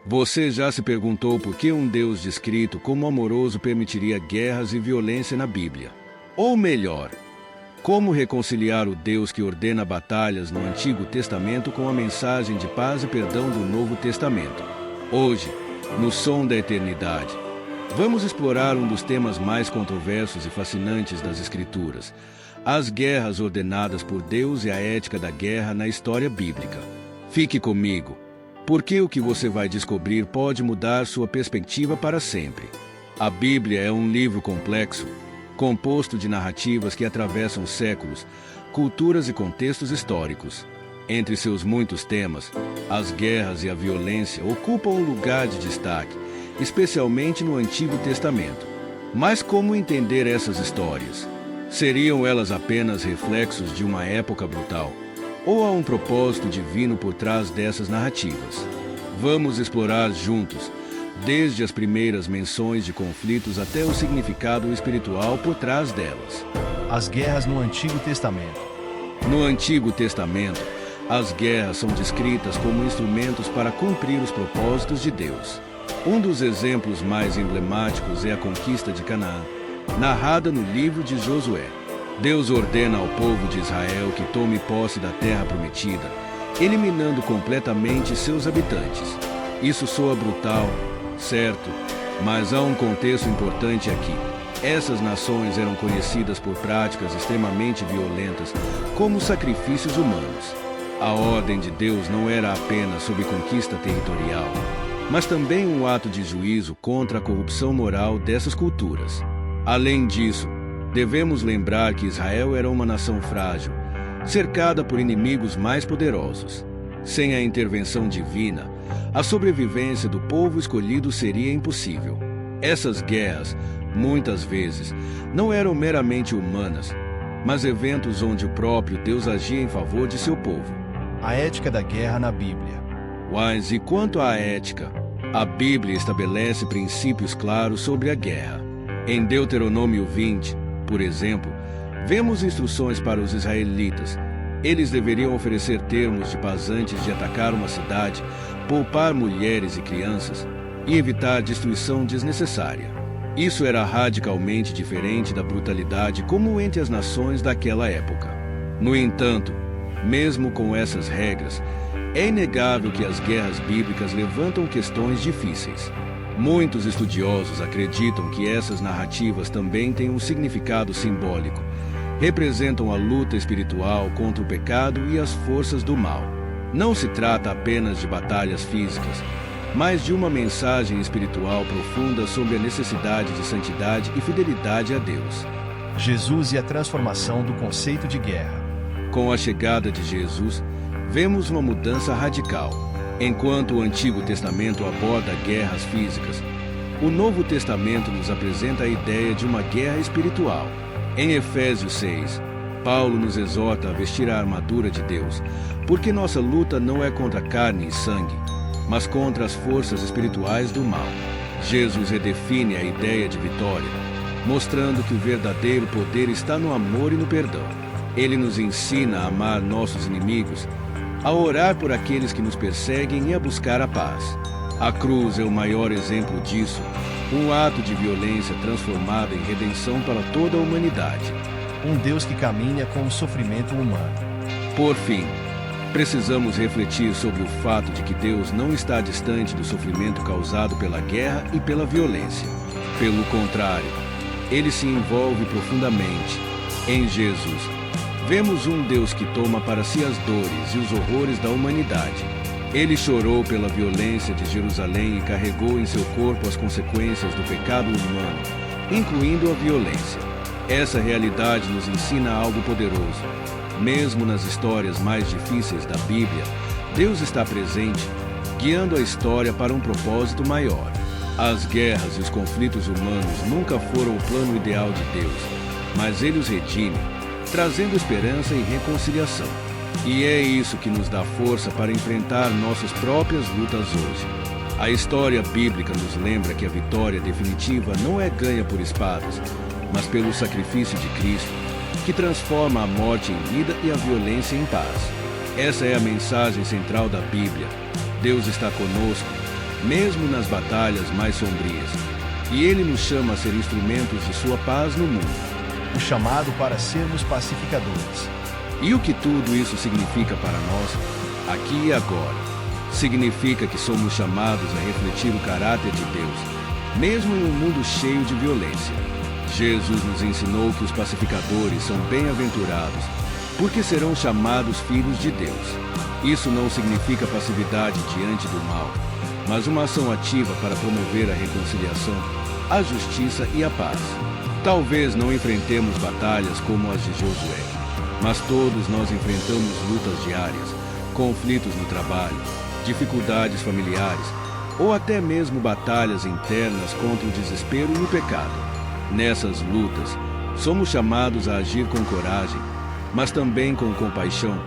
Você já se perguntou por que um Deus descrito como amoroso permitiria guerras e violência na Bíblia? Ou melhor, como reconciliar o Deus que ordena batalhas no Antigo Testamento com a mensagem de paz e perdão do Novo Testamento? Hoje, no Som da Eternidade, vamos explorar um dos temas mais controversos e fascinantes das Escrituras: as guerras ordenadas por Deus e a ética da guerra na história bíblica. Fique comigo, porque o que você vai descobrir pode mudar sua perspectiva para sempre. A Bíblia é um livro complexo, composto de narrativas que atravessam séculos, culturas e contextos históricos. Entre seus muitos temas, as guerras e a violência ocupam um lugar de destaque, especialmente no Antigo Testamento. Mas como entender essas histórias? Seriam elas apenas reflexos de uma época brutal? Ou há um propósito divino por trás dessas narrativas? Vamos explorar juntos, desde as primeiras menções de conflitos até o significado espiritual por trás delas. As guerras no Antigo Testamento. No Antigo Testamento, as guerras são descritas como instrumentos para cumprir os propósitos de Deus. Um dos exemplos mais emblemáticos é a conquista de Canaã, narrada no livro de Josué. Deus ordena ao povo de Israel que tome posse da terra prometida, eliminando completamente seus habitantes. Isso soa brutal, certo, mas há um contexto importante aqui. Essas nações eram conhecidas por práticas extremamente violentas, como sacrifícios humanos. A ordem de Deus não era apenas sobre conquista territorial, mas também um ato de juízo contra a corrupção moral dessas culturas. Além disso, devemos lembrar que Israel era uma nação frágil, cercada por inimigos mais poderosos. Sem a intervenção divina, a sobrevivência do povo escolhido seria impossível. Essas guerras, muitas vezes, não eram meramente humanas, mas eventos onde o próprio Deus agia em favor de seu povo. A ética da guerra na Bíblia. Mas e quanto à ética? A Bíblia estabelece princípios claros sobre a guerra. Em Deuteronômio 20, por exemplo, vemos instruções para os israelitas. Eles deveriam oferecer termos de paz antes de atacar uma cidade, poupar mulheres e crianças e evitar destruição desnecessária. Isso era radicalmente diferente da brutalidade comum entre as nações daquela época. No entanto, mesmo com essas regras, é inegável que as guerras bíblicas levantam questões difíceis. Muitos estudiosos acreditam que essas narrativas também têm um significado simbólico. Representam a luta espiritual contra o pecado e as forças do mal. Não se trata apenas de batalhas físicas, mas de uma mensagem espiritual profunda sobre a necessidade de santidade e fidelidade a Deus. Jesus e a transformação do conceito de guerra. Com a chegada de Jesus, vemos uma mudança radical. Enquanto o Antigo Testamento aborda guerras físicas, o Novo Testamento nos apresenta a ideia de uma guerra espiritual. Em Efésios 6, Paulo nos exorta a vestir a armadura de Deus, porque nossa luta não é contra carne e sangue, mas contra as forças espirituais do mal. Jesus redefine a ideia de vitória, mostrando que o verdadeiro poder está no amor e no perdão. Ele nos ensina a amar nossos inimigos, a orar por aqueles que nos perseguem e a buscar a paz. A cruz é o maior exemplo disso, um ato de violência transformado em redenção para toda a humanidade. Um Deus que caminha com o sofrimento humano. Por fim, precisamos refletir sobre o fato de que Deus não está distante do sofrimento causado pela guerra e pela violência. Pelo contrário, ele se envolve profundamente. Em Jesus, vemos um Deus que toma para si as dores e os horrores da humanidade. Ele chorou pela violência de Jerusalém e carregou em seu corpo as consequências do pecado humano, incluindo a violência. Essa realidade nos ensina algo poderoso. Mesmo nas histórias mais difíceis da Bíblia, Deus está presente, guiando a história para um propósito maior. As guerras e os conflitos humanos nunca foram o plano ideal de Deus, mas Ele os redime, trazendo esperança e reconciliação. E é isso que nos dá força para enfrentar nossas próprias lutas hoje. A história bíblica nos lembra que a vitória definitiva não é ganha por espadas, mas pelo sacrifício de Cristo, que transforma a morte em vida e a violência em paz. Essa é a mensagem central da Bíblia. Deus está conosco, mesmo nas batalhas mais sombrias. E Ele nos chama a ser instrumentos de sua paz no mundo. O chamado para sermos pacificadores. E o que tudo isso significa para nós, aqui e agora? Significa que somos chamados a refletir o caráter de Deus, mesmo em um mundo cheio de violência. Jesus nos ensinou que os pacificadores são bem-aventurados, porque serão chamados filhos de Deus. Isso não significa passividade diante do mal, mas uma ação ativa para promover a reconciliação, a justiça e a paz. Talvez não enfrentemos batalhas como as de Josué, mas todos nós enfrentamos lutas diárias, conflitos no trabalho, dificuldades familiares ou até mesmo batalhas internas contra o desespero e o pecado. Nessas lutas, somos chamados a agir com coragem, mas também com compaixão,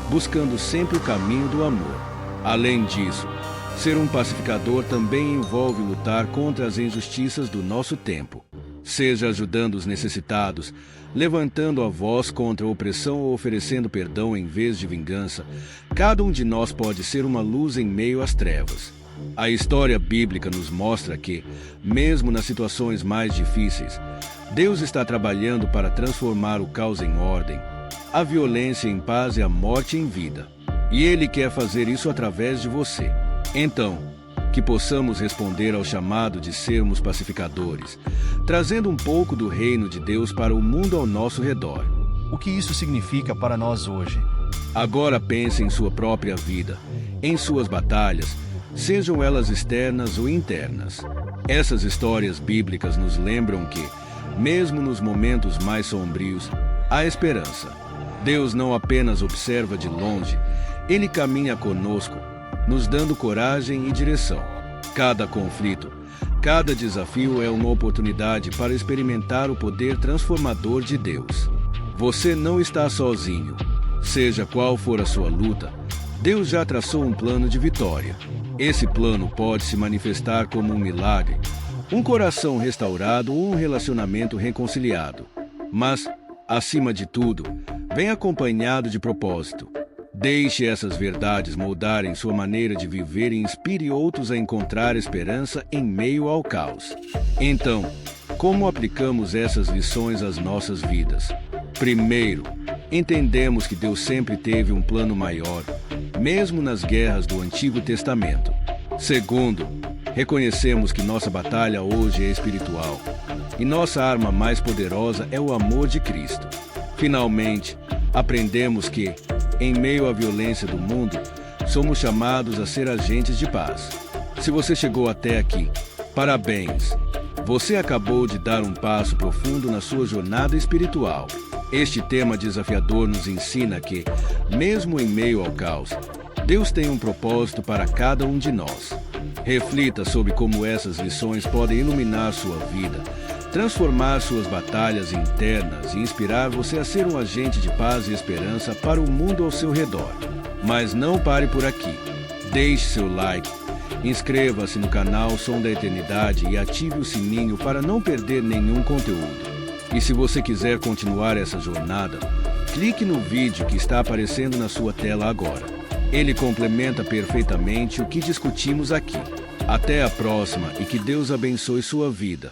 buscando sempre o caminho do amor. Além disso, ser um pacificador também envolve lutar contra as injustiças do nosso tempo. Seja ajudando os necessitados, levantando a voz contra a opressão ou oferecendo perdão em vez de vingança, cada um de nós pode ser uma luz em meio às trevas. A história bíblica nos mostra que, mesmo nas situações mais difíceis, Deus está trabalhando para transformar o caos em ordem, a violência em paz e a morte em vida. E Ele quer fazer isso através de você. Então, que possamos responder ao chamado de sermos pacificadores, trazendo um pouco do reino de Deus para o mundo ao nosso redor. O que isso significa para nós hoje? Agora pense em sua própria vida, em suas batalhas, sejam elas externas ou internas. Essas histórias bíblicas nos lembram que, mesmo nos momentos mais sombrios, há esperança. Deus não apenas observa de longe, Ele caminha conosco, nos dando coragem e direção. Cada conflito, cada desafio é uma oportunidade para experimentar o poder transformador de Deus. Você não está sozinho. Seja qual for a sua luta, Deus já traçou um plano de vitória. Esse plano pode se manifestar como um milagre, um coração restaurado ou um relacionamento reconciliado. Mas, acima de tudo, vem acompanhado de propósito. Deixe essas verdades moldarem sua maneira de viver e inspire outros a encontrar esperança em meio ao caos. Então, como aplicamos essas lições às nossas vidas? Primeiro, entendemos que Deus sempre teve um plano maior, mesmo nas guerras do Antigo Testamento. Segundo, reconhecemos que nossa batalha hoje é espiritual, e nossa arma mais poderosa é o amor de Cristo. Finalmente, aprendemos que, em meio à violência do mundo, somos chamados a ser agentes de paz. Se você chegou até aqui, parabéns! Você acabou de dar um passo profundo na sua jornada espiritual. Este tema desafiador nos ensina que, mesmo em meio ao caos, Deus tem um propósito para cada um de nós. Reflita sobre como essas lições podem iluminar sua vida, transformar suas batalhas internas e inspirar você a ser um agente de paz e esperança para o mundo ao seu redor. Mas não pare por aqui. Deixe seu like, inscreva-se no canal Som da Eternidade e ative o sininho para não perder nenhum conteúdo. E se você quiser continuar essa jornada, clique no vídeo que está aparecendo na sua tela agora. Ele complementa perfeitamente o que discutimos aqui. Até a próxima e que Deus abençoe sua vida.